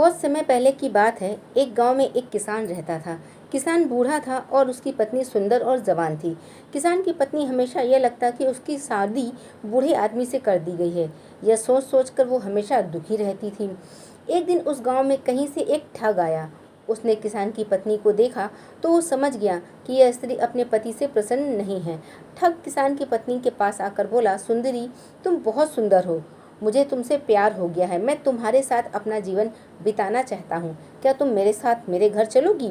बहुत समय पहले की बात है। एक गांव में एक किसान रहता था। किसान बूढ़ा था और उसकी पत्नी सुंदर और जवान थी। किसान की पत्नी हमेशा यह लगता कि उसकी शादी बूढ़े आदमी से कर दी गई है। यह सोच सोच कर वो हमेशा दुखी रहती थी। एक दिन उस गांव में कहीं से एक ठग आया। उसने किसान की पत्नी को देखा तो वो समझ गया कि यह स्त्री अपने पति से प्रसन्न नहीं है। ठग किसान की पत्नी के पास आकर बोला, सुंदरी, तुम बहुत सुंदर हो। मुझे तुमसे प्यार हो गया है। मैं तुम्हारे साथ अपना जीवन बिताना चाहता हूँ। क्या तुम मेरे साथ मेरे घर चलोगी?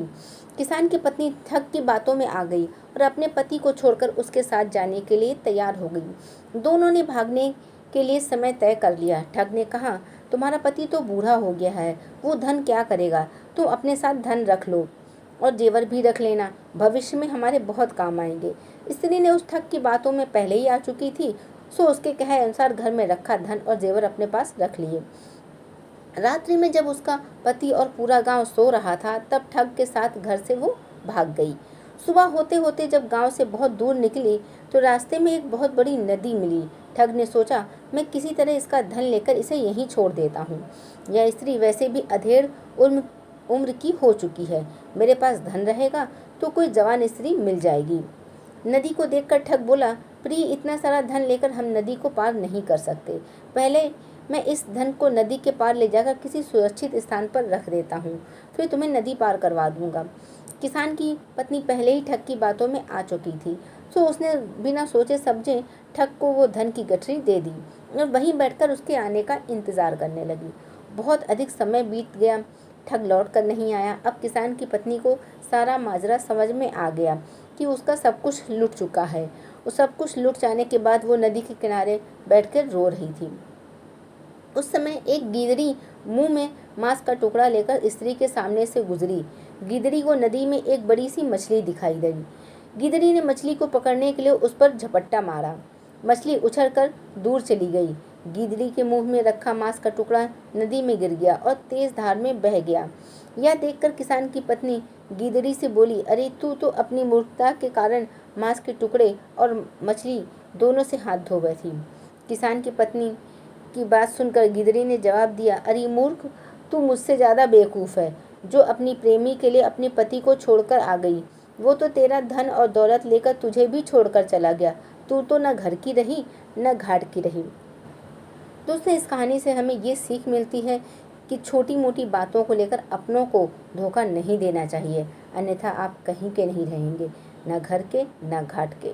किसान की पत्नी ठग की बातों में आ गई और अपने पति को छोड़कर उसके साथ जाने के लिए तैयार हो गई। दोनों ने भागने के लिए समय तय कर लिया। ठग ने कहा, तुम्हारा पति तो बूढ़ा हो गया है, वो धन क्या करेगा? तुम अपने साथ धन रख लो और जेवर भी रख लेना, भविष्य में हमारे बहुत काम आएंगे। स्त्री ने उस ठग की बातों में पहले ही आ चुकी थी, सो उसके कहे अनुसार घर में रखा धन और जेवर अपने पास रख लिए। रात्रि में जब उसका पति और पूरा गांव सो रहा था, तब ठग के साथ घर से वो भाग गई। सुबह होते होते जब गांव से बहुत दूर निकली तो रास्ते में एक बहुत बड़ी नदी मिली। ठग ने सोचा, मैं किसी तरह इसका धन लेकर इसे यहीं छोड़ देता हूँ। यह स्त्री वैसे भी अधेड़ उम्र उम्र की हो चुकी है। मेरे पास धन रहेगा तो कोई जवान स्त्री मिल जाएगी। नदी को देखकर ठग बोला, प्रिय, इतना सारा धन लेकर हम नदी को पार नहीं कर सकते। पहले मैं इस धन को नदी के पार ले जाकर किसी सुरक्षित स्थान पर रख देता हूँ, फिर तुम्हें नदी पार करवा दूंगा। किसान की पत्नी पहले ही ठग की बातों में आ चुकी थी, तो उसने बिना सोचे समझे ठग को वो धन की गठरी दे दी और वहीं बैठकर उसके आने का इंतजार करने लगी। बहुत अधिक समय बीत गया, ठग लौट कर नहीं आया। अब किसान की पत्नी को सारा माजरा समझ में आ गया कि उसका सब कुछ लुट चुका है। वो सब कुछ लुट जाने के बाद वो नदी के किनारे बैठकर रो रही थी। उस समय एक गिदड़ी मुंह में मांस का टुकड़ा लेकर स्त्री के सामने से गुजरी। गिदड़ी को नदी में एक बड़ी सी मछली दिखाई दी। गिदड़ी ने मछली को पकड़ने के लिए उस पर झपट्टा मारा। मछली उछलकर दूर चली गई। गिदड़ी के मुंह में रखा मांस का टुकड़ा नदी में गिर गया और तेज धार में बह गया। यह देखकर किसान की पत्नी गिदड़ी से बोली, अरे तू तो अपनी मूर्खता के कारण मांस के टुकड़े और मछली दोनों से हाथ धो बैठी। किसान की पत्नी की बात सुनकर गिदड़ी ने जवाब दिया, अरे मूर्ख, तू मुझसे ज़्यादा बेवकूफ़ है। जो अपनी प्रेमी के लिए अपने पति को छोड़कर आ गई, वो तो तेरा धन और दौलत लेकर तुझे भी छोड़कर चला गया। तू तो न घर की रही न घाट की रही। दोस्तों, इस कहानी से हमें ये सीख मिलती है कि छोटी मोटी बातों को लेकर अपनों को धोखा नहीं देना चाहिए, अन्यथा आप कहीं के नहीं रहेंगे, न घर के न घाट के।